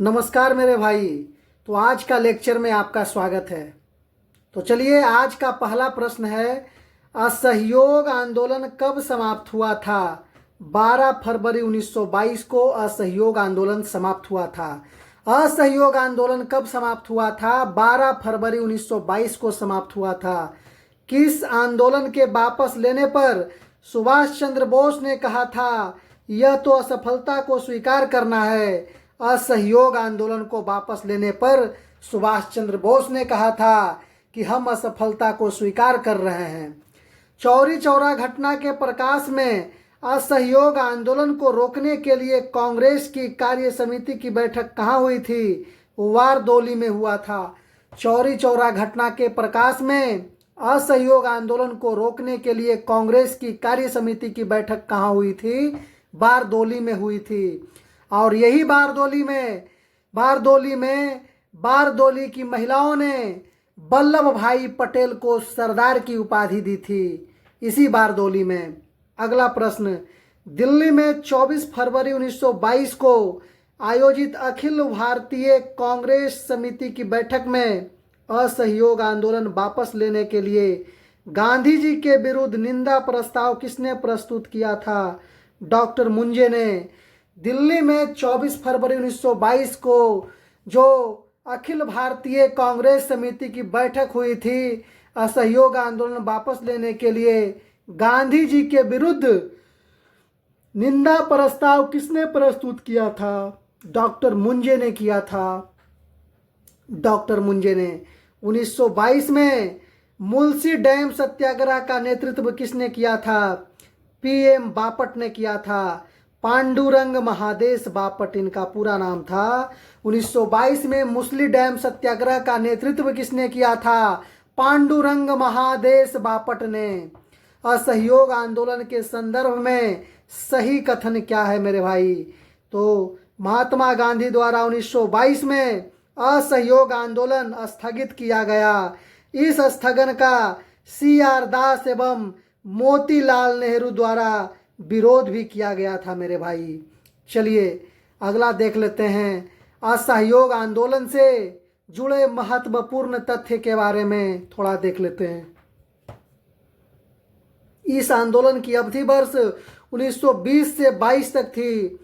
नमस्कार मेरे भाई। तो आज का लेक्चर में आपका स्वागत है। तो चलिए, आज का पहला प्रश्न है, असहयोग आंदोलन कब समाप्त हुआ था? 12 फरवरी 1922 को असहयोग आंदोलन समाप्त हुआ था। असहयोग आंदोलन कब समाप्त हुआ था? 12 फरवरी 1922 को समाप्त हुआ था। किस आंदोलन के वापस लेने पर सुभाष चंद्र बोस ने कहा था, यह तो असफलता को स्वीकार करना है? असहयोग आंदोलन को वापस लेने पर सुभाष चंद्र बोस ने कहा था कि हम असफलता को स्वीकार कर रहे हैं। चौरी चौरा घटना के प्रकाश में असहयोग आंदोलन को रोकने के लिए कांग्रेस की कार्य समिति की बैठक कहाँ हुई थी? वारदोली में हुआ था। चौरी चौरा घटना के प्रकाश में असहयोग आंदोलन को रोकने के लिए कांग्रेस की कार्य समिति की बैठक कहाँ हुई थी? बारदोली में हुई थी। और यही बारदोली की महिलाओं ने वल्लभ भाई पटेल को सरदार की उपाधि दी थी, इसी बारदोली में। अगला प्रश्न, दिल्ली में 24 फरवरी 1922 को आयोजित अखिल भारतीय कांग्रेस समिति की बैठक में असहयोग आंदोलन वापस लेने के लिए गांधी जी के विरुद्ध निंदा प्रस्ताव किसने प्रस्तुत किया था? डॉक्टर मुंजे ने। दिल्ली में 24 फरवरी 1922 को जो अखिल भारतीय कांग्रेस समिति की बैठक हुई थी, असहयोग आंदोलन वापस लेने के लिए गांधी जी के विरुद्ध निंदा प्रस्ताव किसने प्रस्तुत किया था? डॉक्टर मुंजे ने किया था। डॉक्टर मुंजे ने। 1922 में मुल्सी डैम सत्याग्रह का नेतृत्व किसने किया था? पीएम बापट ने किया था। पांडुरंग महादेश बापट इनका पूरा नाम था। 1922 में मुस्ली डैम सत्याग्रह का नेतृत्व किसने किया था? पांडुरंग महादेश बापट ने। असहयोग आंदोलन के संदर्भ में सही कथन क्या है मेरे भाई? तो महात्मा गांधी द्वारा 1922 में असहयोग आंदोलन स्थगित किया गया। इस स्थगन का CR दास एवं मोतीलाल नेहरू द्वारा विरोध भी किया गया था मेरे भाई। चलिए अगला देख लेते हैं, असहयोग आंदोलन से जुड़े महत्वपूर्ण तथ्य के बारे में थोड़ा देख लेते हैं। इस आंदोलन की अवधि वर्ष 1920 से 22 तक थी।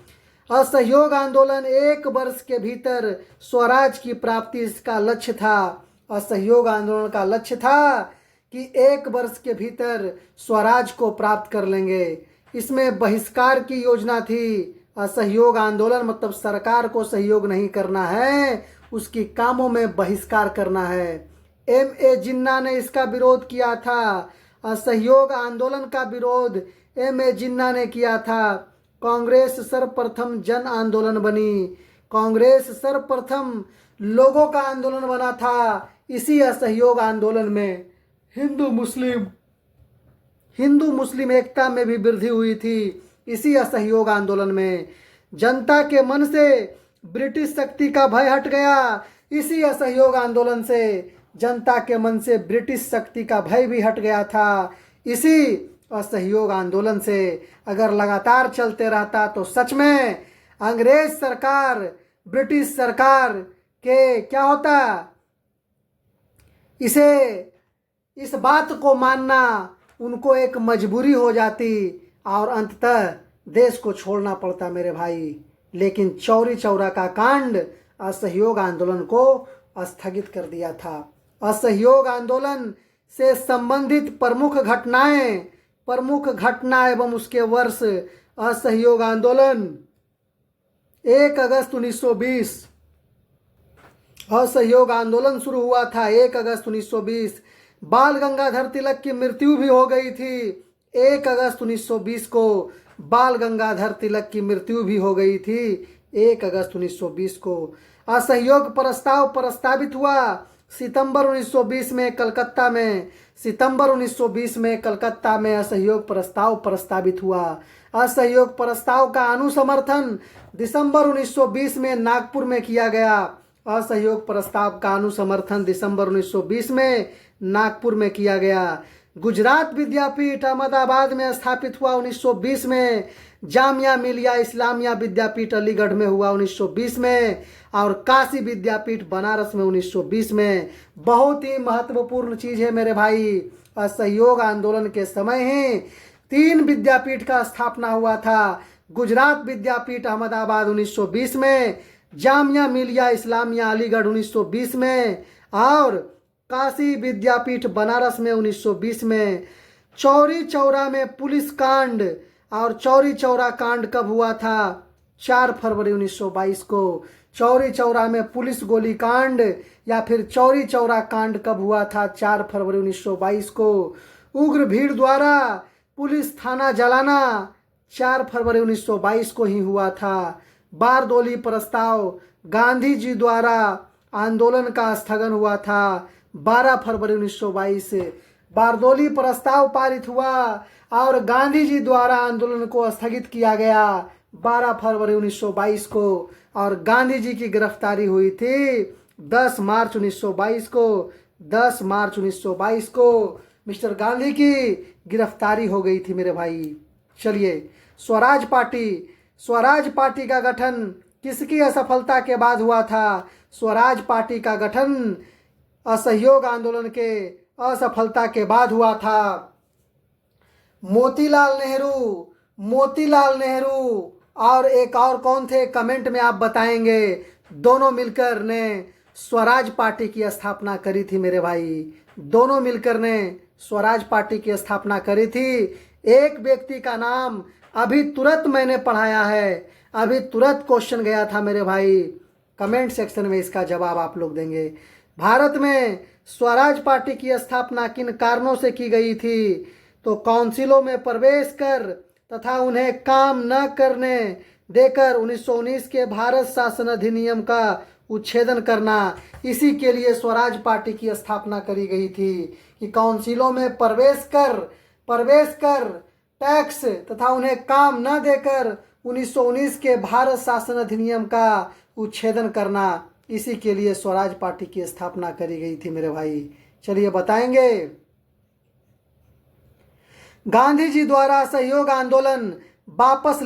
असहयोग आंदोलन 1 वर्ष के भीतर स्वराज की प्राप्ति इसका लक्ष्य था। असहयोग आंदोलन का लक्ष्य था कि 1 वर्ष के भीतर स्वराज को प्राप्त कर लेंगे। इसमें बहिष्कार की योजना थी। असहयोग आंदोलन मतलब सरकार को सहयोग नहीं करना है, उसकी कामों में बहिष्कार करना है। MA जिन्ना ने इसका विरोध किया था। असहयोग आंदोलन का विरोध MA जिन्ना ने किया था। कांग्रेस सर्वप्रथम जन आंदोलन बनी। कांग्रेस सर्वप्रथम लोगों का आंदोलन बना था। इसी असहयोग आंदोलन में हिंदू मुस्लिम एकता में भी वृद्धि हुई थी। इसी असहयोग आंदोलन में जनता के मन से ब्रिटिश शक्ति का भय हट गया। इसी असहयोग आंदोलन से जनता के मन से ब्रिटिश शक्ति का भय भी हट गया था। इसी असहयोग आंदोलन से अगर लगातार चलते रहता तो सच में अंग्रेज सरकार, ब्रिटिश सरकार के क्या होता, इस बात को मानना उनको एक मजबूरी हो जाती और अंततः देश को छोड़ना पड़ता मेरे भाई। लेकिन चौरी चौरा का कांड असहयोग आंदोलन को स्थगित कर दिया था। असहयोग आंदोलन से संबंधित प्रमुख घटना एवं उसके वर्ष। असहयोग आंदोलन 1 अगस्त 1920। असहयोग आंदोलन शुरू हुआ था 1 अगस्त 1920। बाल गंगाधर तिलक की मृत्यु भी हो गई थी 1 अगस्त 1920 को। बाल गंगाधर तिलक की मृत्यु भी हो गई थी 1 अगस्त 1920 को। असहयोग प्रस्ताव प्रस्तावित हुआ सितंबर 1920 में कलकत्ता में। असहयोग प्रस्ताव प्रस्तावित हुआ। असहयोग प्रस्ताव का अनुसमर्थन दिसंबर 1920 में नागपुर में किया गया। असहयोग प्रस्ताव का अनुसमर्थन दिसंबर 1920 में नागपुर में किया गया। गुजरात विद्यापीठ अहमदाबाद में स्थापित हुआ 1920 में। जामिया मिलिया इस्लामिया विद्यापीठ अलीगढ़ में हुआ 1920 में, और काशी विद्यापीठ बनारस में 1920 में। बहुत ही महत्वपूर्ण चीज है मेरे भाई, असहयोग आंदोलन के समय ही 3 विद्यापीठ का स्थापना हुआ था। गुजरात विद्यापीठ अहमदाबाद 1920 में, जामिया मिलिया इस्लामिया अलीगढ़ 1920 में, और काशी विद्यापीठ बनारस में 1920 में। चौरी चौरा में पुलिस कांड, और चौरी चौरा कांड कब हुआ था? 4 फरवरी 1922 को। चौरी चौरा में पुलिस गोली कांड या फिर चौरी चौरा कांड कब हुआ था? 4 फरवरी 1922 को। उग्र भीड़ द्वारा पुलिस थाना जलाना 4 फरवरी 1922 को ही हुआ था। बारदोली प्रस्ताव गांधी जी द्वारा आंदोलन का स्थगन हुआ था 12 फरवरी 1922। बारदोली प्रस्ताव पारित हुआ और गांधी जी द्वारा आंदोलन को स्थगित किया गया 12 फरवरी 1922 को, और गांधी जी की गिरफ्तारी हुई थी 10 मार्च 1922 को। 10 मार्च 1922 को मिस्टर गांधी की गिरफ्तारी हो गई थी मेरे भाई। चलिए, स्वराज पार्टी का गठन किसकी असफलता के बाद हुआ था? स्वराज पार्टी का गठन असहयोग आंदोलन के असफलता के बाद हुआ था। मोतीलाल नेहरू और एक और कौन थे, कमेंट में आप बताएंगे। दोनों मिलकर ने स्वराज पार्टी की स्थापना करी थी मेरे भाई। दोनों मिलकर ने स्वराज पार्टी की स्थापना करी थी। एक व्यक्ति का नाम अभी तुरंत मैंने पढ़ाया है, अभी तुरंत क्वेश्चन गया था मेरे भाई। कमेंट सेक्शन में इसका जवाब आप लोग देंगे। भारत में स्वराज पार्टी की स्थापना किन कारणों से की गई थी? तो काउंसिलों में प्रवेश कर तथा उन्हें काम न करने देकर 1919 के भारत शासन अधिनियम का उच्छेदन करना, इसी के लिए स्वराज पार्टी की स्थापना करी गई थी कि काउंसिलों में प्रवेश कर टैक्स तथा उन्हें काम न देकर 1919 के भारत शासन अधिनियम का उच्छेदन करना, इसी के लिए स्वराज पार्टी की स्थापना करी गई थी मेरे भाई। चलिए बताएंगे। गांधी जी द्वारा सहयोग आंदोलन वापस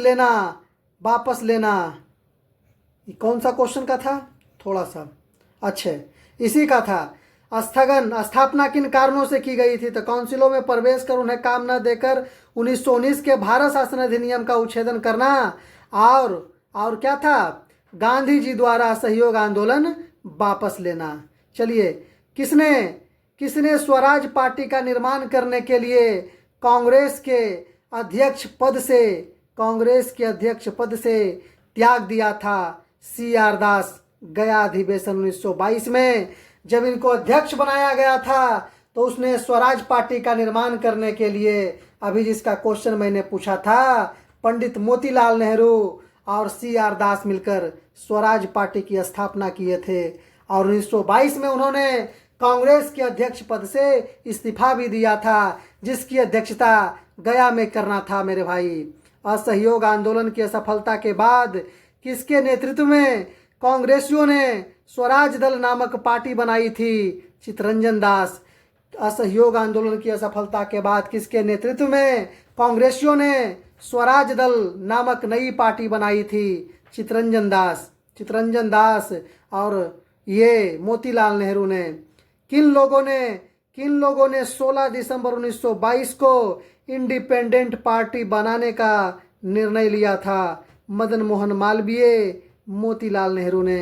लेना ये कौन सा क्वेश्चन का था? थोड़ा सा अच्छा इसी का था। स्थापना किन कारणों से की गई थी? तो काउंसिलों में प्रवेश कर उन्हें काम न देकर 1919 के भारत शासन अधिनियम का उच्छेदन करना, और क्या था? गांधी जी द्वारा सहयोग आंदोलन वापस लेना। चलिए, किसने स्वराज पार्टी का निर्माण करने के लिए कांग्रेस के अध्यक्ष पद से त्याग दिया था? CR दास। गया अधिवेशन 1922 में जब इनको अध्यक्ष बनाया गया था तो उसने स्वराज पार्टी का निर्माण करने के लिए, अभी जिसका क्वेश्चन मैंने पूछा था, पंडित मोतीलाल नेहरू और CR दास मिलकर स्वराज पार्टी की स्थापना किए थे। और 1922 में उन्होंने कांग्रेस के अध्यक्ष पद से इस्तीफा भी दिया था, जिसकी अध्यक्षता गया में करना था मेरे भाई। असहयोग आंदोलन की असफलता के बाद किसके नेतृत्व में कांग्रेसियों ने स्वराज दल नामक पार्टी बनाई थी? चितरंजन दास। असहयोग आंदोलन की असफलता के बाद किसके नेतृत्व में कांग्रेसियों ने स्वराज दल नामक नई पार्टी बनाई थी? चितरंजन दास और ये मोतीलाल नेहरू ने। किन लोगों ने 16 दिसंबर 1922 को इंडिपेंडेंट पार्टी बनाने का निर्णय लिया था? मदन मोहन मालवीय, मोतीलाल नेहरू ने।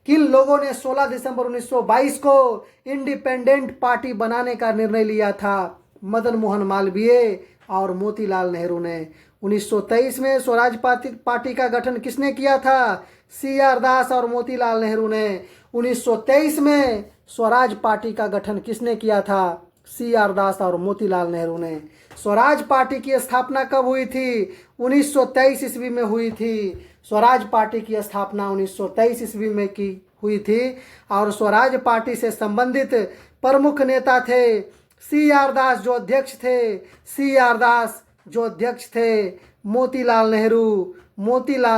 किन लोगों ने 16 दिसंबर 1922 को इंडिपेंडेंट पार्टी बनाने का निर्णय लिया था? मदन मोहन मालवीय और मोतीलाल नेहरू ने। 1923 में स्वराज पार्टी का गठन किसने किया था? CR दास और मोतीलाल नेहरू ने। 1923 में स्वराज पार्टी का गठन किसने किया था? CR दास और मोतीलाल नेहरू ने। स्वराज पार्टी की स्थापना कब हुई थी? 1923 ईस्वी में हुई थी। स्वराज पार्टी की स्थापना 1923 ईस्वी में की हुई थी और स्वराज पार्टी से संबंधित प्रमुख नेता थे CR दास जो अध्यक्ष थे, मोतीलाल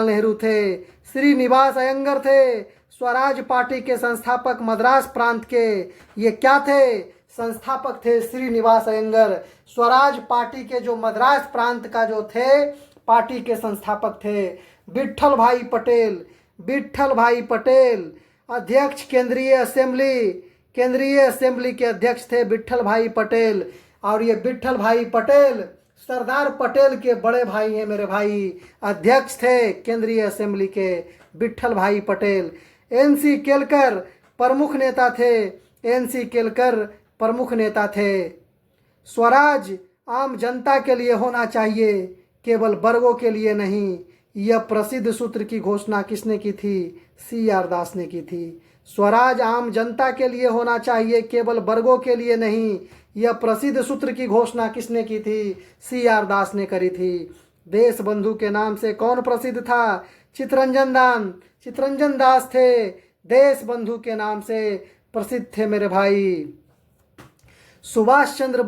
नेहरू थे, श्रीनिवास अयंगर थे। स्वराज पार्टी के संस्थापक मद्रास प्रांत के ये क्या थे? संस्थापक थे श्रीनिवास अयंगर। स्वराज पार्टी के जो मद्रास प्रांत का जो थे पार्टी के संस्थापक थे। विट्ठल भाई पटेल, विट्ठल भाई पटेल अध्यक्ष केंद्रीय असेंबली के अध्यक्ष थे विट्ठल भाई पटेल। और ये विट्ठल भाई पटेल सरदार पटेल के बड़े भाई हैं मेरे भाई, अध्यक्ष थे केंद्रीय असेंबली के विट्ठल भाई पटेल। एनसी केलकर प्रमुख नेता थे, एनसी केलकर प्रमुख नेता थे। स्वराज आम जनता के लिए होना चाहिए, केवल वर्गों के लिए नहीं, यह प्रसिद्ध सूत्र की घोषणा किसने की थी? CR दास ने की थी। स्वराज आम जनता के लिए होना चाहिए, केवल वर्गों के लिए नहीं, यह प्रसिद्ध सूत्र की घोषणा किसने की थी? CR दास ने करी थी। देश बंधु के नाम से कौन प्रसिद्ध था? चितरंजन दास थे, देश बंधु के नाम से प्रसिद्ध थे मेरे भाई। सुभाष चंद्र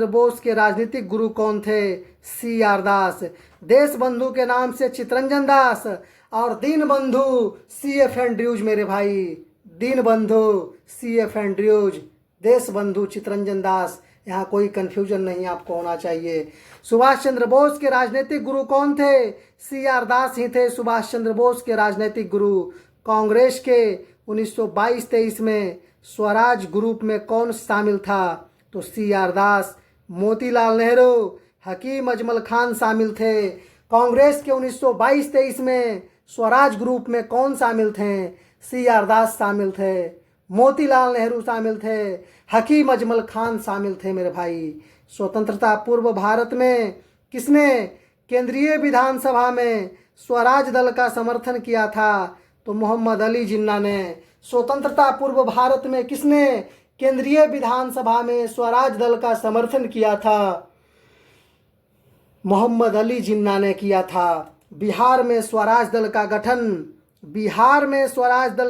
बोस के राजनीतिक गुरु कौन थे? CR दास। देश बंधु के नाम से चितरंजन दास और दीन बंधु CF एंड्रयूज मेरे भाई, दीन बंधु CF एंड्रयूज, देश बंधु चितरंजन दास। यहाँ कोई कंफ्यूजन नहीं आपको होना चाहिए। सुभाष चंद्र बोस के राजनीतिक गुरु कौन थे? CR दास ही थे सुभाष चंद्र बोस के राजनीतिक गुरु। कांग्रेस के 1922-23 में स्वराज ग्रुप में कौन शामिल था? तो CR दास। मोतीलाल नेहरू, हकीम अजमल खान शामिल थे। कांग्रेस के 1922-23 में स्वराज ग्रुप में कौन शामिल थे? CR दास शामिल थे, मोतीलाल नेहरू शामिल थे, हकीम अजमल खान शामिल थे मेरे भाई। स्वतंत्रता पूर्व भारत में किसने केंद्रीय विधानसभा में स्वराज दल का समर्थन किया था? तो मोहम्मद अली जिन्ना ने। स्वतंत्रता पूर्व भारत में किसने केंद्रीय विधानसभा में स्वराज दल का समर्थन किया था? मोहम्मद अली जिन्ना ने किया था। बिहार में स्वराज दल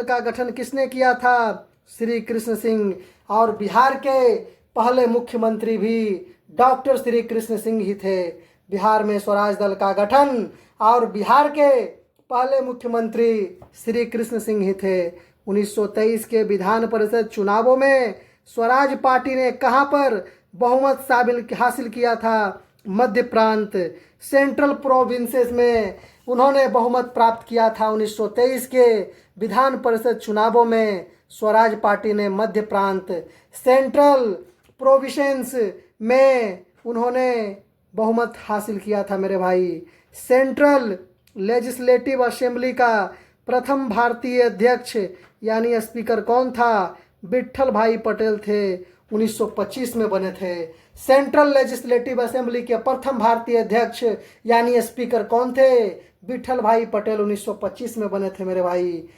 का गठन किसने किया था? श्री कृष्ण सिंह। और बिहार के पहले मुख्यमंत्री भी डॉक्टर श्री कृष्ण सिंह ही थे। बिहार में स्वराज दल का गठन और बिहार के पहले मुख्यमंत्री श्री कृष्ण सिंह ही थे। 1923 के विधान परिषद चुनावों में स्वराज पार्टी ने कहां पर बहुमत हासिल किया था? मध्य प्रांत, सेंट्रल प्रोविंसेस में उन्होंने बहुमत प्राप्त किया था। 1923 के विधान परिषद चुनावों में स्वराज पार्टी ने मध्य प्रांत, सेंट्रल प्रोविंसेस में उन्होंने बहुमत हासिल किया था मेरे भाई। सेंट्रल लेजिस्लेटिव असेंबली का प्रथम भारतीय अध्यक्ष यानी स्पीकर कौन था? विट्ठल भाई पटेल थे, 1925 में बने थे। सेंट्रल लेजिस्लेटिव असेंबली के प्रथम भारतीय अध्यक्ष यानी स्पीकर कौन थे? विट्ठल भाई पटेल, 1925 में बने थे मेरे भाई।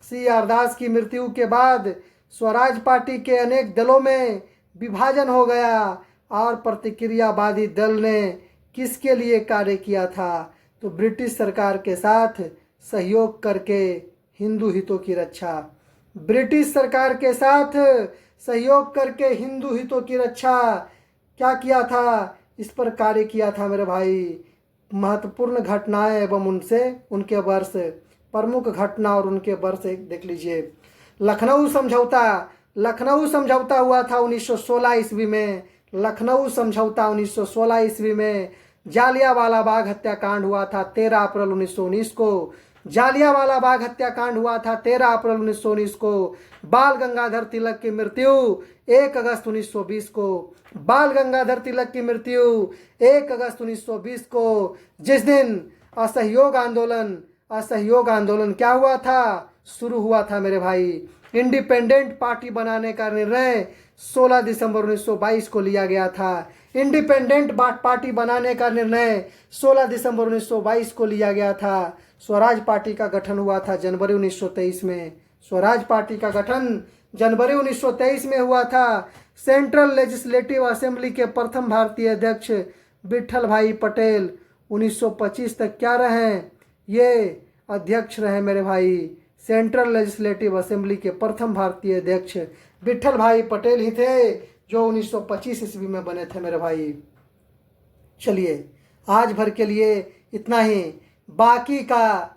CR दास की मृत्यु के बाद स्वराज पार्टी के अनेक दलों में विभाजन हो गया और प्रतिक्रियावादी दल ने किसके लिए कार्य किया था? तो ब्रिटिश सरकार के साथ सहयोग करके हिंदू हितों की रक्षा। ब्रिटिश सरकार के साथ सहयोग करके हिंदू हितों की रक्षा क्या किया था? इस पर कार्य किया था मेरे भाई। महत्वपूर्ण घटनाएं एवं उनके वर्ष, प्रमुख घटना और उनके वर्ष देख लीजिए। लखनऊ समझौता हुआ था 1916 ईस्वी में। लखनऊ समझौता 1916 ईस्वी में। जालियांवाला बाग हत्याकांड हुआ था 13 अप्रैल 1919 को। जालियांवाला बाग हत्याकांड हुआ था 13 अप्रैल 1919 को। बाल गंगाधर तिलक की मृत्यु 1 अगस्त 1920 को। बाल गंगाधर तिलक की मृत्यु 1 अगस्त 1920 को, जिस दिन असहयोग आंदोलन क्या हुआ था? शुरू हुआ था मेरे भाई। इंडिपेंडेंट पार्टी बनाने का निर्णय 16 दिसंबर 1922 को लिया गया था। इंडिपेंडेंट पार्टी बनाने का निर्णय 16 दिसंबर 1922 को लिया गया था। स्वराज पार्टी का गठन हुआ था जनवरी 1923 में। स्वराज पार्टी का गठन जनवरी 1923 में हुआ था। सेंट्रल लेजिस्लेटिव असेंबली के प्रथम भारतीय अध्यक्ष विट्ठल भाई पटेल 1925 तक क्या रहे? ये अध्यक्ष रहे मेरे भाई। सेंट्रल लेजिस्लेटिव असेंबली के प्रथम भारतीय अध्यक्ष विट्ठल भाई पटेल ही थे, जो 1925 ईस्वी में बने थे मेरे भाई। चलिए आज भर के लिए इतना ही। बाकी का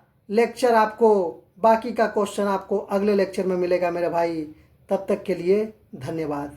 क्वेश्चन आपको अगले लेक्चर में मिलेगा मेरे भाई। तब तक के लिए धन्यवाद।